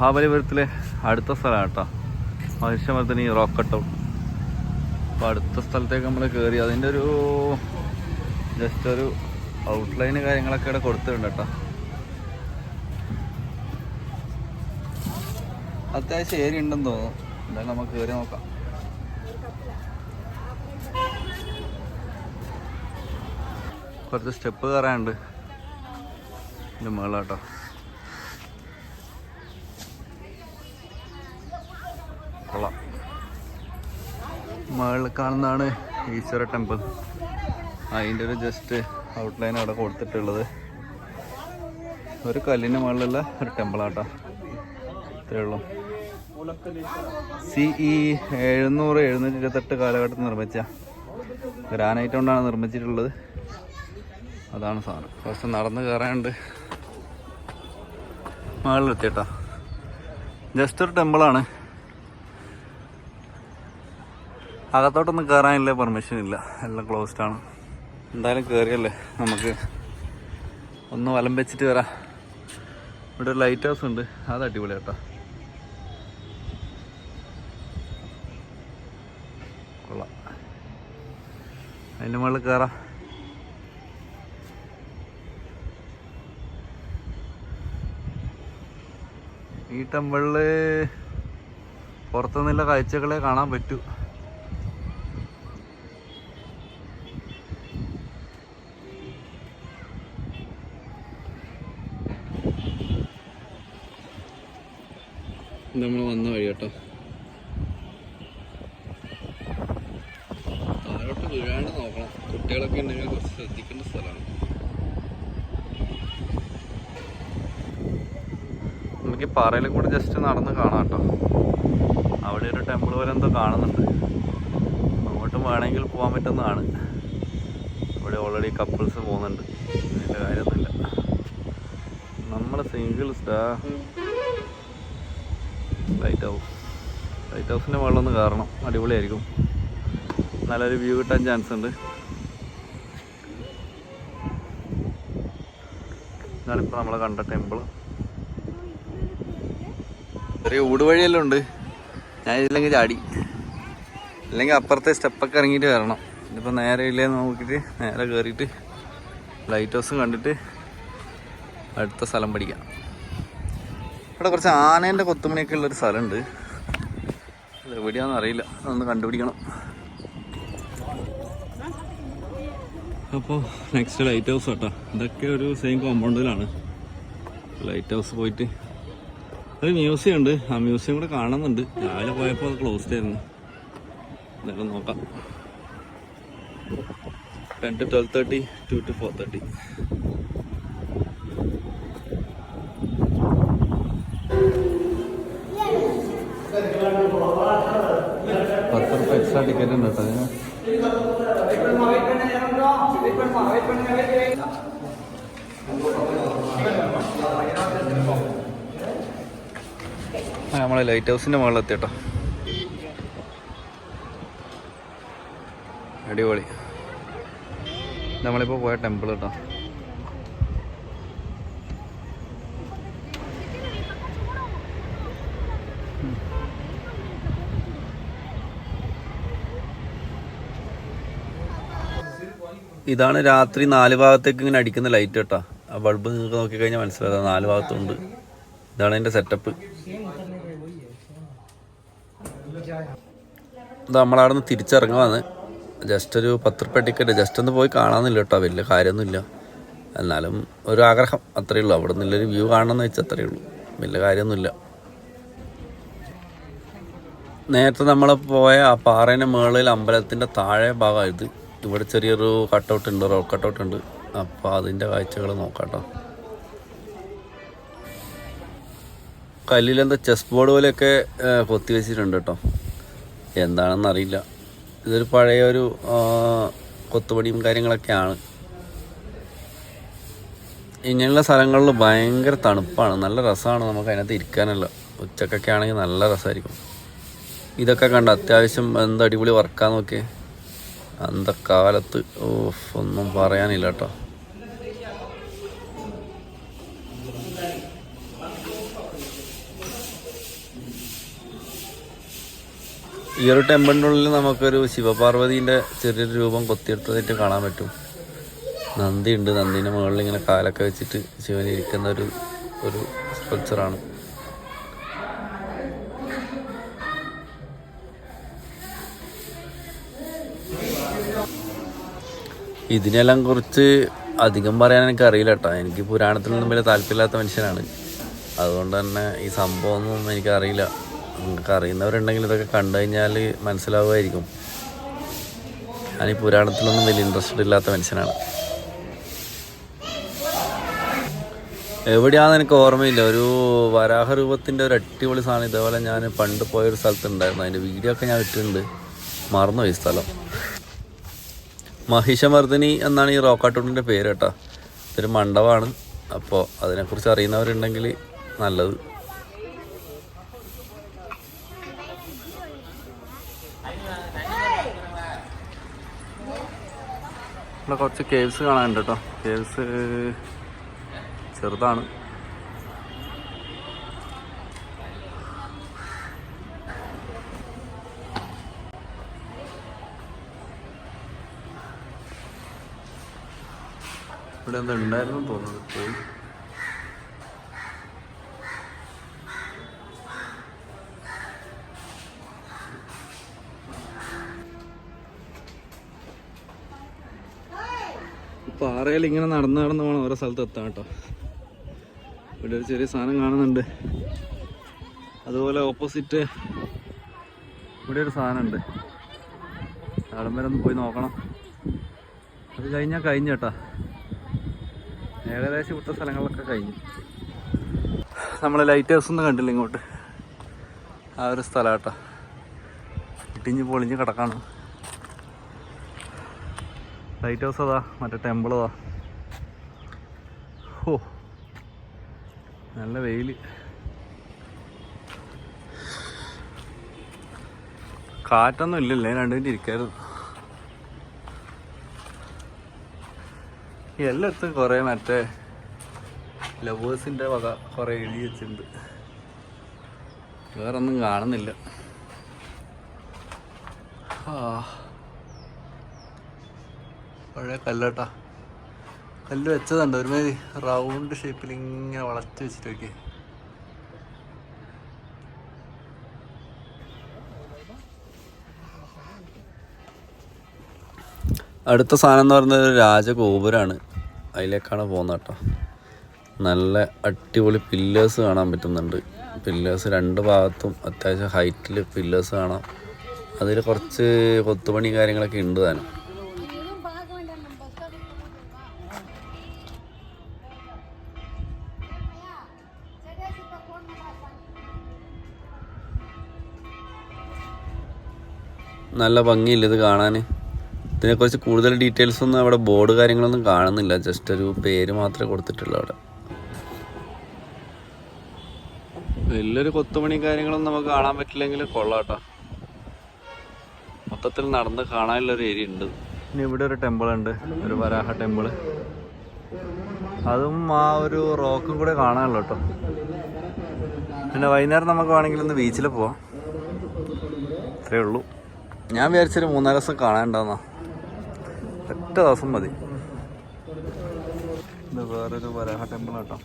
മഹാബലിപുരത്തിലെ അടുത്ത സ്ഥലമാണ് കേട്ടോ മഹിഷമർദ്ദിനി റോക്ക് കട്ടൗട്ട്. അപ്പോൾ അടുത്ത സ്ഥലത്തേക്ക് നമ്മൾ കയറി അതിൻ്റെ ഒരു ജസ്റ്റ് ഒരു ഔട്ട്ലൈന് കാര്യങ്ങളൊക്കെ ഇവിടെ കൊടുത്തിട്ടുണ്ട് കേട്ടോ. അത്യാവശ്യം ഏരിയ ഉണ്ടെന്ന് തോന്നുന്നു. എന്തായാലും നമുക്ക് കയറി നോക്കാം. കുറച്ച് സ്റ്റെപ്പ് കയറാനുണ്ട് ഇതിൻ്റെ മുകളിലാട്ടോ. കൊള്ളാം. മുകളിൽ കാണുന്നതാണ് ഈശ്വര ടെമ്പിൾ. അതിൻ്റെ ഒരു ജസ്റ്റ് ഔട്ട്ലൈൻ അവിടെ കൊടുത്തിട്ടുള്ളത്. ഒരു കല്ലിൻ്റെ മുകളിലുള്ള ഒരു ടെമ്പിളാട്ടോ. ഇത്രയേ ഉള്ളൂ. CE 700-728 കാലഘട്ടത്തിൽ നിർമ്മിച്ച ഗ്രാനൈറ്റ് കൊണ്ടാണ് നിർമ്മിച്ചിട്ടുള്ളത്. അതാണ് സാധനം. കുറച്ച് നടന്ന് കയറാനുണ്ട്. മുകളിലെത്തിയിട്ടാ. ജസ്റ്റ് ഒരു ടെമ്പിളാണ്. അകത്തോട്ടൊന്നും കയറാനില്ല, പെർമിഷൻ ഇല്ല, എല്ലാം ക്ലോസ്ഡ് ആണ്. എന്തായാലും കയറിയല്ലേ നമുക്ക് ഒന്ന് വലം വെച്ചിട്ട് വരാം. ഇവിടെ ഒരു ലൈറ്റ് ഹൗസ് ഉണ്ട്, അത് അടിപൊളി കേട്ടോ. കൊള്ളാം. അതിൻ്റെ മുകളിൽ കയറാം. ഈ ടെമ്പിളിൽ പുറത്തുനിന്നുള്ള കാഴ്ചകളെ കാണാൻ പറ്റൂ. നമ്മൾ വന്ന വഴി കേട്ടോ. താഴോട്ട് വീഴാണ്ട് നോക്കണം. കുട്ടികളൊക്കെ ഉണ്ടെങ്കിൽ കുറച്ച് ശ്രദ്ധിക്കേണ്ട സ്ഥലമാണ്. നമുക്ക് ഈ പാറയിലും കൂടെ ജസ്റ്റ് നടന്ന് കാണാം കേട്ടോ. അവിടെ ഒരു ടെമ്പിൾ പോലെ എന്തോ കാണുന്നുണ്ട്. അങ്ങോട്ടും വേണമെങ്കിൽ പോകാൻ പറ്റുന്നതാണ്. ഇവിടെ ഓൾറെഡി കപ്പിൾസ് പോകുന്നുണ്ട്. അതിൻ്റെ കാര്യമൊന്നുമില്ല. നമ്മൾ സിംഗിൾ ലൈറ്റ് ഹൗസിൻ്റെ മുകളിലൊന്ന് കയറണം. അടിപൊളിയായിരിക്കും. നല്ലൊരു വ്യൂ കിട്ടാൻ ചാൻസ് ഉണ്ട്. ഇതാണിപ്പോൾ നമ്മൾ കണ്ട ടെമ്പിൾ. ചെറിയ ഊടുവഴിയെല്ലാം ഉണ്ട്. ഞാൻ ഇതില്ലെങ്കിൽ ചാടി, അല്ലെങ്കിൽ അപ്പുറത്തെ സ്റ്റെപ്പൊക്കെ ഇറങ്ങിയിട്ട് വരണം. ഇതിപ്പോൾ നേരെ ഇല്ലേന്ന് നോക്കിയിട്ട് നേരെ കയറിയിട്ട് ലൈറ്റ് ഹൗസും കണ്ടിട്ട് അടുത്ത സ്ഥലം പഠിക്കാം. ഇവിടെ കുറച്ച് ആനേൻ്റെ കൊത്തുമണിയൊക്കെ ഉള്ളൊരു സ്ഥലമുണ്ട്. അത് എവിടെയാണെന്ന് അറിയില്ല, അതൊന്ന് കണ്ടുപിടിക്കണം. അപ്പോൾ നെക്സ്റ്റ് ലൈറ്റ് ഹൗസ് കേട്ടോ. ഇതൊക്കെ ഒരു സെയിം കോമ്പൗണ്ടിലാണ് ലൈറ്റ് ഹൗസ്. പോയിട്ട് ഒരു മ്യൂസിയം ഉണ്ട്. ആ മ്യൂസിയം കൂടെ കാണുന്നുണ്ട്. രാവിലെ പോയപ്പോൾ അത് ക്ലോസ്ഡ് ആയിരുന്നു. എന്തായാലും നോക്കാം. 10 to 12:30, 2 to 4:30. ₹10 എക്സ്ട്രാ ടിക്കറ്റ് ഉണ്ട് കേട്ടോ അതിന്. നമ്മളെ ലൈറ്റ് ഹൗസിൻ്റെ മുകളിലെത്തി കേട്ടോ. അടിപൊളി. നമ്മളിപ്പോൾ പോയ ടെമ്പിൾ കേട്ടോ. ഇതാണ് രാത്രി 4 ഭാഗത്തേക്ക് ഇങ്ങനെ അടിക്കുന്ന ലൈറ്റ് കേട്ടോ. ആ ബൾബ് നിങ്ങൾക്ക് നോക്കിക്കഴിഞ്ഞാൽ മനസ്സിലാക്കാം 4 ഭാഗത്തുണ്ട്. ഇതാണ് അതിൻ്റെ സെറ്റപ്പ്. ഇത് നമ്മളവിടെ നിന്ന് തിരിച്ചിറങ്ങുവാന്ന്. ജസ്റ്റ് ഒരു ₹10 ടിക്കറ്റ്. ജസ്റ്റ് ഒന്ന് പോയി കാണാമെന്നില്ല കേട്ടോ. വലിയ കാര്യമൊന്നുമില്ല. എന്നാലും ഒരു ആഗ്രഹം, അത്രയേ ഉള്ളൂ. അവിടെ നിന്നുള്ളൊരു വ്യൂ കാണണമെന്ന് വെച്ചാൽ അത്രയേ ഉള്ളൂ. വലിയ കാര്യമൊന്നുമില്ല. നേരത്തെ നമ്മൾ പോയ ആ പാറേൻ്റെ മുകളിൽ അമ്പലത്തിൻ്റെ താഴെ ഭാഗമാണ് ഇത്. ഇവിടെ ചെറിയൊരു കട്ടൗട്ട് ഉണ്ട്, റോക്ക് കട്ടൗട്ട് ഉണ്ട്. അപ്പോൾ അതിൻ്റെ കാഴ്ചകൾ നോക്കാം കേട്ടോ. കല്ലിലെന്താ ചെസ് ബോർഡ് പോലെയൊക്കെ കൊത്തി വെച്ചിട്ടുണ്ട് കേട്ടോ. എന്താണെന്നറിയില്ല. ഇതൊരു പഴയൊരു കൊത്തുപണിയും കാര്യങ്ങളൊക്കെയാണ്. ഇങ്ങനെയുള്ള സ്ഥലങ്ങളിൽ ഭയങ്കര തണുപ്പാണ്. നല്ല രസമാണ് നമുക്ക് അതിനകത്ത് ഇരിക്കാനല്ല. ഉച്ചക്കൊക്കെ ആണെങ്കിൽ നല്ല രസമായിരിക്കും. ഇതൊക്കെ കണ്ട് അത്യാവശ്യം എന്ത് അടിപൊളി വർക്കാന്ന് നോക്കിയേ. അന്തക്കാലത്ത് ഒന്നും പറയാനില്ല കേട്ടോ. ഈ ഒരു ടെമ്പിളിൻ്റെ ഉള്ളിൽ നമുക്കൊരു ശിവപാർവതീൻ്റെ ചെറിയൊരു രൂപം കൊത്തിയെടുത്തതായിട്ട് കാണാൻ പറ്റും. നന്ദി ഉണ്ട്, നന്ദീൻ്റെ മുകളിൽ ഇങ്ങനെ കാലൊക്കെ വെച്ചിട്ട് ശിവൻ ഇരിക്കുന്ന ഒരു സ്കൾപ്ചറാണ്. ഇതിനെല്ലാം കുറിച്ച് അധികം പറയാൻ എനിക്കറിയില്ല കേട്ടോ. എനിക്ക് പുരാണത്തിനൊന്നും വലിയ താല്പര്യമില്ലാത്ത മനുഷ്യനാണ്. അതുകൊണ്ട് തന്നെ ഈ സംഭവമൊന്നും എനിക്കറിയില്ല. നിങ്ങൾക്ക് അറിയുന്നവരുണ്ടെങ്കിൽ ഇതൊക്കെ കണ്ടു കഴിഞ്ഞാൽ മനസ്സിലാവുമായിരിക്കും. ഞാൻ ഈ പുരാണത്തിലൊന്നും വലിയ ഇൻട്രസ്റ്റഡ് ഇല്ലാത്ത മനുഷ്യനാണ്. എവിടെയാണെന്ന് എനിക്ക് ഓർമ്മയില്ല. ഒരു വരാഹ രൂപത്തിൻ്റെ ഒരു അടിപൊളി സാധനം ഇതേപോലെ ഞാൻ പണ്ട് പോയൊരു സ്ഥലത്തുണ്ടായിരുന്നു. അതിൻ്റെ വീഡിയോ ഒക്കെ ഞാൻ ഇട്ടിട്ടുണ്ട്. മറന്നുപോയി സ്ഥലം. മഹിഷമർദ്ദിനി എന്നാണ് ഈ റോക്കാട്ടൂണിൻ്റെ പേര് കേട്ടോ. ഇതൊരു മണ്ഡപമാണ്. അപ്പോൾ അതിനെക്കുറിച്ച് അറിയുന്നവരുണ്ടെങ്കിൽ നല്ലത്. ഇവിടെ കുറച്ച് കേവ്സ് കാണാനുണ്ട് കേട്ടോ. കേവ്സ് ചെറുതാണ്. ഇവിടെ എന്താ ഉണ്ടായിരുന്നു തോന്നുന്നത്. പോയി പാറയിൽ ഇങ്ങനെ നടന്ന് വേണം ഓരോ സ്ഥലത്ത് എത്താൻ കേട്ടോ. ഇവിടെ ഒരു ചെറിയ സാധനം കാണുന്നുണ്ട്. അതുപോലെ ഓപ്പോസിറ്റ് ഇവിടെ ഒരു സാധനമുണ്ട്. അവിടം വരെ ഒന്ന് പോയി നോക്കണം. അത് കഴിഞ്ഞാൽ കഴിഞ്ഞു കേട്ടോ. ഏകദേശം ഇവിടുത്തെ സ്ഥലങ്ങളൊക്കെ കഴിഞ്ഞു. നമ്മൾ ലൈറ്റ് ഹൗസ് ഒന്നും കണ്ടില്ല ഇങ്ങോട്ട്. ആ ഒരു സ്ഥലം കേട്ടോ. ഇട്ടിഞ്ഞ് പൊളിഞ്ഞ് കിടക്കാണ്. ലൈറ്റ് ഹൗസ് അതാ, മറ്റേ ടെമ്പിൾ അതാ. ഓ നല്ല വെയിൽ. കാറ്റൊന്നും ഇല്ലല്ലേ, രണ്ടുമിനിറ്റ് ഇരിക്കായിരുന്നു. എല്ലായിടത്തും കുറേ മറ്റേ ലവേഴ്സിൻ്റെ വക കുറേ എഴുതി വെച്ചിട്ടുണ്ട്. വേറൊന്നും കാണുന്നില്ല. പഴയ കല്ലോട്ടാ. കല്ല് വെച്ചതുണ്ട് ഒരുമാതിരി റൗണ്ട് ഷേപ്പിൽ ഇങ്ങനെ വളച്ച് വെച്ചിട്ട് നോക്കി. അടുത്ത സാധനം എന്ന് പറയുന്നത് രാജഗോപുരമാണ്. അതിലേക്കാണ് പോകുന്നത് കേട്ടോ. നല്ല അടിപൊളി പില്ലേഴ്സ് കാണാൻ പറ്റുന്നുണ്ട്. പില്ലേഴ്സ് രണ്ട് ഭാഗത്തും അത്യാവശ്യം ഹൈറ്റിൽ പില്ലേഴ്സ് കാണാം. അതിൽ കുറച്ച് കൊത്തുപണി കാര്യങ്ങളൊക്കെ ഉണ്ട് താനും. നല്ല ഭംഗിയില്ല ഇത് കാണാൻ. ഇതിനെക്കുറിച്ച് കൂടുതൽ ഡീറ്റെയിൽസ് ഒന്നും അവിടെ ബോർഡ് കാര്യങ്ങളൊന്നും കാണുന്നില്ല. ജസ്റ്റ് ഒരു പേര് മാത്രമേ കൊടുത്തിട്ടുള്ളൂ അവിടെ. വലിയൊരു കൊത്തുപണി കാര്യങ്ങളൊന്നും നമുക്ക് കാണാൻ പറ്റില്ലെങ്കിൽ കൊള്ളാം കേട്ടോ. മൊത്തത്തിൽ നടന്ന് കാണാനുള്ളൊരു ഏരിയ ഉണ്ട്. ഇനി ഇവിടെ ഒരു ടെമ്പിൾ ഉണ്ട്, ഒരു വരാഹ ടെമ്പിൾ. അതും ആ ഒരു റോക്കും കൂടെ കാണാനുള്ളൂ കേട്ടോ. പിന്നെ വൈകുന്നേരം നമുക്ക് വേണമെങ്കിൽ ഒന്ന് ബീച്ചിൽ പോവാം. അത്രേ ഉള്ളൂ. ഞാൻ വിചാരിച്ചൊരു 3-4 ദിവസം കാണാനുണ്ടാവുന്ന. ഒറ്റ ദിവസം മതി. ഇത് വേറൊരു വരാഹ ടെമ്പിൾ കേട്ടോ.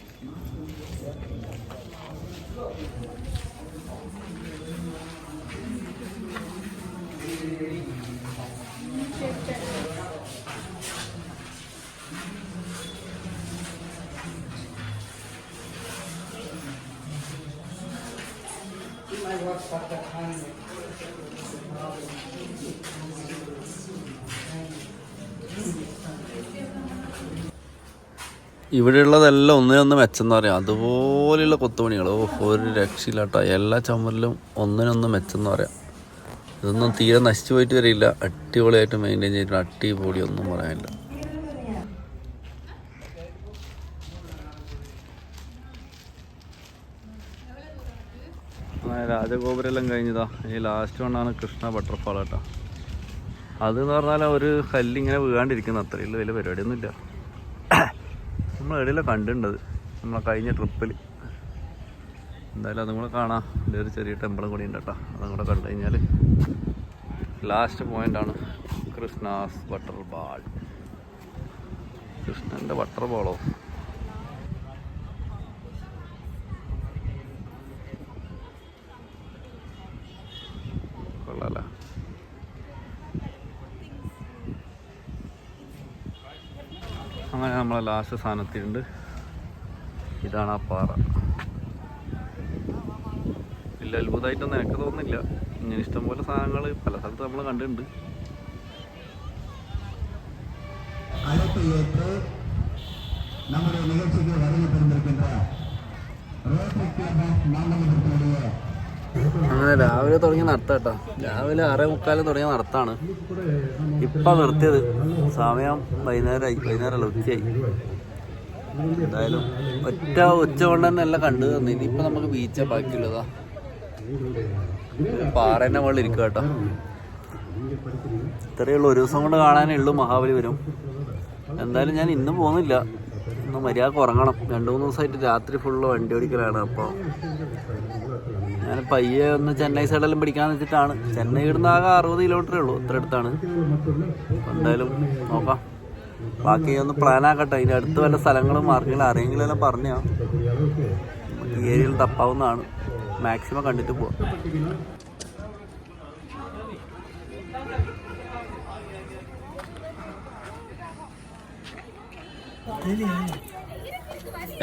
ഇവിടെയുള്ളതെല്ലാം ഒന്നിനൊന്ന് മെച്ചെന്ന് പറയാം. അതുപോലെയുള്ള കൊത്തുപണികൾ ഒരു രക്ഷയില്ലാട്ടോ. എല്ലാ ചുമരിലും ഒന്നിനൊന്ന് മെച്ചെന്ന് പറയാം. ഇതൊന്നും തീരെ നശിച്ചു പോയിട്ട് വരില്ല. അടിപൊളിയായിട്ട് മെയിൻറ്റെയിൻ ചെയ്തിട്ട് അടിപൊളി ഒന്നും പറയാനില്ല. രാജഗോപുരെല്ലാം കഴിഞ്ഞതാ. ഈ ലാസ്റ്റ് വണ്ണാണ് കൃഷ്ണ ബട്ടർഫാൾ കേട്ടോ. അതെന്ന് പറഞ്ഞാൽ ഒരു കല്ലിങ്ങനെ വീഴാണ്ടിരിക്കുന്ന അത്രയും വലിയ പരിപാടിയൊന്നുമില്ല. നമ്മൾ എവിടെയല്ല കണ്ടിട്ടുണ്ടത് നമ്മളെ കഴിഞ്ഞ ട്രിപ്പിൽ. എന്തായാലും അതും കൂടെ കാണാം. ഇതിലൊരു ചെറിയ ടെമ്പിളും കൂടി ഉണ്ട് കേട്ടോ. അതും കൂടെ കണ്ടു കഴിഞ്ഞാൽ ലാസ്റ്റ് പോയിൻ്റാണ് കൃഷ്ണാസ് വാട്ടർ ബാൾ. കൃഷ്ണൻ്റെ വാട്ടർ ബോളോ? കൊള്ളാല. അങ്ങനെ നമ്മളെ ലാസ്റ്റ് സ്ഥാനത്തിട്ടുണ്ട്. ഇതാണ് ആ പാറ. വലിയ അത്ഭുതമായിട്ടൊന്നും എനിക്ക് തോന്നുന്നില്ല. ഇങ്ങനെ ഇഷ്ടംപോലെ സാധനങ്ങൾ പല സ്ഥലത്ത് നമ്മൾ കണ്ടിട്ടുണ്ട്. അങ്ങനെ രാവിലെ തുടങ്ങി നടത്താം കേട്ടോ. രാവിലെ 6:45 തുടങ്ങിയ നടത്താണ്. ഇപ്പം നിർത്തിയത്. സമയം വൈകുന്നേരമല്ല, ഉച്ചയായി. എന്തായാലും ഉച്ച കൊണ്ട് തന്നെ എല്ലാം കണ്ടു തന്നു. ഇനിയിപ്പോൾ നമുക്ക് ബീച്ചാ ബാക്കിയുള്ളതാ. പാറേൻ്റെ മുകളിൽ ഇരിക്കുക കേട്ടോ. ഇത്രയേ ഉള്ളൂ, ഒരു ദിവസം കൊണ്ട് കാണാനേ ഉള്ളൂ മഹാബലിപുരം. എന്തായാലും ഞാൻ ഇന്ന് പോകുന്നില്ല, ഇന്ന് മര്യാദക്ക് ഉറങ്ങണം. 2-3 ദിവസമായിട്ട് രാത്രി ഫുള്ള് വണ്ടി ഓടിക്കലാണ്. അപ്പോൾ ഞാൻ പയ്യെ ഒന്ന് ചെന്നൈ സൈഡെല്ലാം പിടിക്കാന്ന് വെച്ചിട്ടാണ്. ചെന്നൈ ഇടുന്ന ആകെ 60 കിലോമീറ്ററേ ഉള്ളൂ, ഇത്ര അടുത്താണ്. എന്തായാലും നോക്കാം, ബാക്കി ഒന്ന് പ്ലാൻ ആക്കട്ടെ. അതിൻ്റെ അടുത്ത് വല്ല സ്ഥലങ്ങളും മാർക്കില്ല ആരെങ്കിലും എല്ലാം പറഞ്ഞാൽ ഈ ഏരിയയിൽ തപ്പാവുന്നതാണ്. മാക്സിമം കണ്ടിട്ട് പോവാം.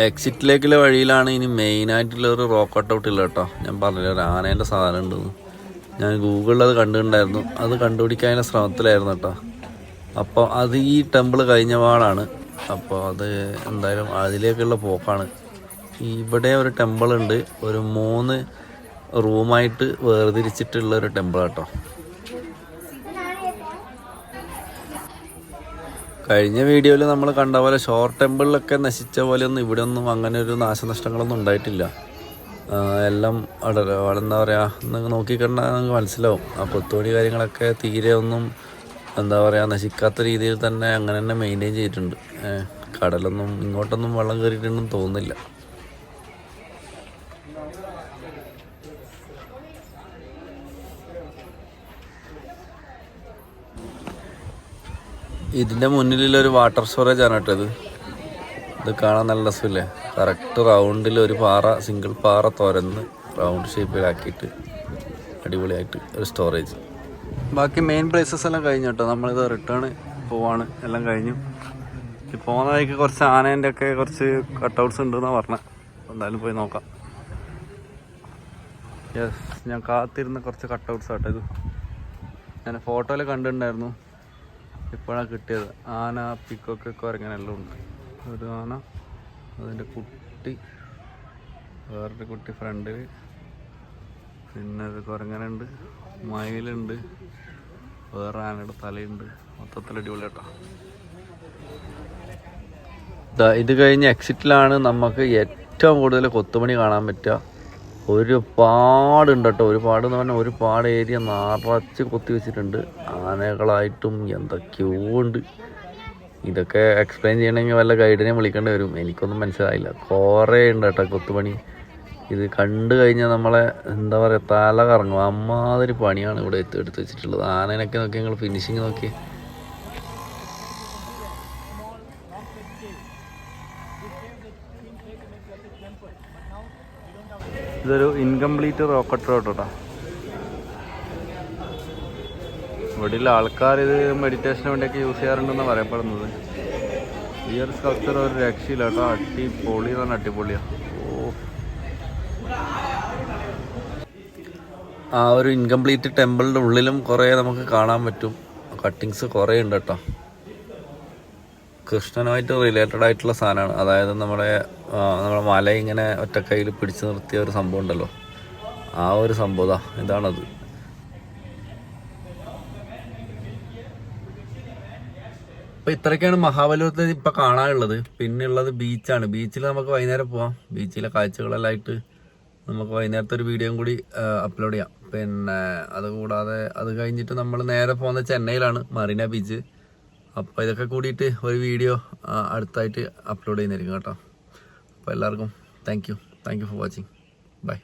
എക്സിറ്റിലേക്കുള്ള വഴിയിലാണ് ഇനി മെയിനായിട്ടുള്ളൊരു റോക്ക് കട്ടൗട്ട് ഇല്ല കേട്ടോ. ഞാൻ പറഞ്ഞില്ല ഒരു ആനേൻ്റെ സാധനം ഉണ്ടെന്ന്. ഞാൻ ഗൂഗിളിൽ അത് കണ്ടിട്ടുണ്ടായിരുന്നു. അത് കണ്ടുപിടിക്കാനുള്ള ശ്രമത്തിലായിരുന്നു കേട്ടോ. അപ്പോൾ അത് ഈ ടെമ്പിൾ കഴിഞ്ഞ പാടാണ്. അപ്പോൾ അത് എന്തായാലും അതിലേക്കുള്ള പോക്കാണ്. ഇവിടെ ഒരു ടെമ്പിൾ ഉണ്ട്, ഒരു 3 റൂമായിട്ട് വേർതിരിച്ചിട്ടുള്ള ഒരു ടെമ്പിൾ കേട്ടോ. കഴിഞ്ഞ വീഡിയോയിൽ നമ്മൾ കണ്ട പോലെ ഷോർ ടെമ്പിളിലൊക്കെ നശിച്ച പോലെയൊന്നും ഇവിടെ ഒന്നും അങ്ങനെ ഒരു നാശനഷ്ടങ്ങളൊന്നും ഉണ്ടായിട്ടില്ല. എല്ലാം അവിടെ എന്താ പറയുക, നോക്കിക്കണ്ടാൽ നമുക്ക് മനസ്സിലാവും. ആ കൊത്തുപണി കാര്യങ്ങളൊക്കെ തീരെ ഒന്നും എന്താ പറയുക നശിക്കാത്ത രീതിയിൽ തന്നെ അങ്ങനെ തന്നെ മെയിൻറ്റെയിൻ ചെയ്തിട്ടുണ്ട്. കടലൊന്നും ഇങ്ങോട്ടൊന്നും വെള്ളം കയറിയിട്ടുണ്ടെന്ന് തോന്നുന്നില്ല. ഇതിൻ്റെ മുന്നിലൊരു വാട്ടർ സ്റ്റോറേജ് ആണ് കേട്ടോ. ഇത് കാണാൻ നല്ല രസമില്ലേ? കറക്റ്റ് റൗണ്ടിൽ ഒരു പാറ, സിംഗിൾ പാറ തുരന്ന് റൗണ്ട് ഷേപ്പിലാക്കിയിട്ട് അടിപൊളിയായിട്ട് ഒരു സ്റ്റോറേജ്. ബാക്കി മെയിൻ പ്ലേസസ് എല്ലാം കഴിഞ്ഞു കേട്ടോ. നമ്മളിത് റിട്ടേൺ പോവാണ്, എല്ലാം കഴിഞ്ഞു. ഈ പോകുന്ന വഴിക്ക് കുറച്ച് ആനേൻ്റെ ഒക്കെ കുറച്ച് കട്ടൗട്ട്സ് ഉണ്ടെന്നാണ് പറഞ്ഞത്. എന്തായാലും പോയി നോക്കാം. യെസ്, ഞാൻ കാത്തിരുന്ന കുറച്ച് കട്ടൗട്ട്സ് ആട്ടോ ഇത്. ഞാൻ ഫോട്ടോയിൽ കണ്ടിട്ടുണ്ടായിരുന്നു, ഇപ്പോഴാണ് കിട്ടിയത്. ആന, പിക്കൊക്കെ കുരങ്ങനെല്ലാം ഉണ്ട്. ഒരു ആന, അതിൻ്റെ കുട്ടി, വേറൊരു കുട്ടി ഫ്രണ്ടിൽ, പിന്നെ ഒരു കുരങ്ങനുണ്ട്, മയിലുണ്ട്, വേറെ ആനയുടെ തലയുണ്ട്. മൊത്തത്തിൽ അടിപൊളി കേട്ടോ. ഇത് കഴിഞ്ഞ് എക്സിറ്റിലാണ് നമുക്ക് ഏറ്റവും കൂടുതൽ കൊത്തുപണി കാണാൻ പറ്റുക. ഒരുപാടുണ്ട് കേട്ടോ. ഒരുപാട് എന്ന് പറഞ്ഞാൽ ഒരുപാട് ഏരിയ നിറച്ച് കൊത്തി വെച്ചിട്ടുണ്ട്. ആനകളായിട്ടും എന്തൊക്കെയോ ഉണ്ട്. ഇതൊക്കെ എക്സ്പ്ലെയിൻ ചെയ്യണമെങ്കിൽ വല്ല ഗൈഡിനെ വിളിക്കേണ്ടി വരും. എനിക്കൊന്നും മനസ്സിലായില്ല. കുറേ ഉണ്ട് കേട്ടോ കൊത്തുപണി. ഇത് കണ്ടു കഴിഞ്ഞാൽ നമ്മളെ എന്താ പറയുക തല കറങ്ങും. അമ്മാതിരി പണിയാണ് ഇവിടെ എടുത്ത് വെച്ചിട്ടുള്ളത്. ആനേനൊക്കെ നോക്കി നിങ്ങൾ ഫിനിഷിങ് നോക്കി. ഇതൊരു ഇൻകംപ്ലീറ്റ് റോക്കറ്റ് റോഡ് കേട്ടോ. ഇവിടെയുള്ള ആൾക്കാർ ഇത് മെഡിറ്റേഷന് വേണ്ടിയൊക്കെ യൂസ് ചെയ്യാറുണ്ടെന്നാണ് പറയപ്പെടുന്നത്. ഈ ഒരു സ്കൾപ്ചർ ഒരു രക്ഷയില്ല കേട്ടോ. അടിപൊളി എന്ന് പറഞ്ഞാൽ അടിപൊളിയാണ്. ആ ഒരു ഇൻകംപ്ലീറ്റ് ടെമ്പിളിൻ്റെ ഉള്ളിലും കുറേ നമുക്ക് കാണാൻ പറ്റും. കട്ടിങ്സ് കുറേ ഉണ്ട് കേട്ടോ. കൃഷ്ണനുമായിട്ട് റിലേറ്റഡ് ആയിട്ടുള്ള സാധനമാണ്. അതായത് നമ്മുടെ മല ഇങ്ങനെ ഒറ്റക്കൈയിൽ പിടിച്ചു നിർത്തിയ ഒരു സംഭവം ഉണ്ടല്ലോ, ആ ഒരു സംഭവം ഇതാണത്. അപ്പോൾ ഇത്രയൊക്കെയാണ് മഹാബലിപുരത്തിൽ ഇപ്പം കാണാനുള്ളത്. പിന്നെ ഉള്ളത് ബീച്ചാണ്. ബീച്ചിൽ നമുക്ക് വൈകുന്നേരം പോവാം. ബീച്ചിലെ കാഴ്ചകളെല്ലാം ആയിട്ട് നമുക്ക് വൈകുന്നേരത്തെ ഒരു വീഡിയോയും കൂടി അപ്ലോഡ് ചെയ്യാം. പിന്നെ അതുകൂടാതെ അത് കഴിഞ്ഞിട്ട് നമ്മൾ നേരെ പോകുന്നത് ചെന്നൈയിലാണ്, മറീന ബീച്ച്. അപ്പോൾ ഇതൊക്കെ കൂടിയിട്ട് ഒരു വീഡിയോ അടുത്തായിട്ട് അപ്ലോഡ് ചെയ്യുന്നതായിരിക്കും കേട്ടോ. അപ്പോൾ എല്ലാവർക്കും thank you for watching. By.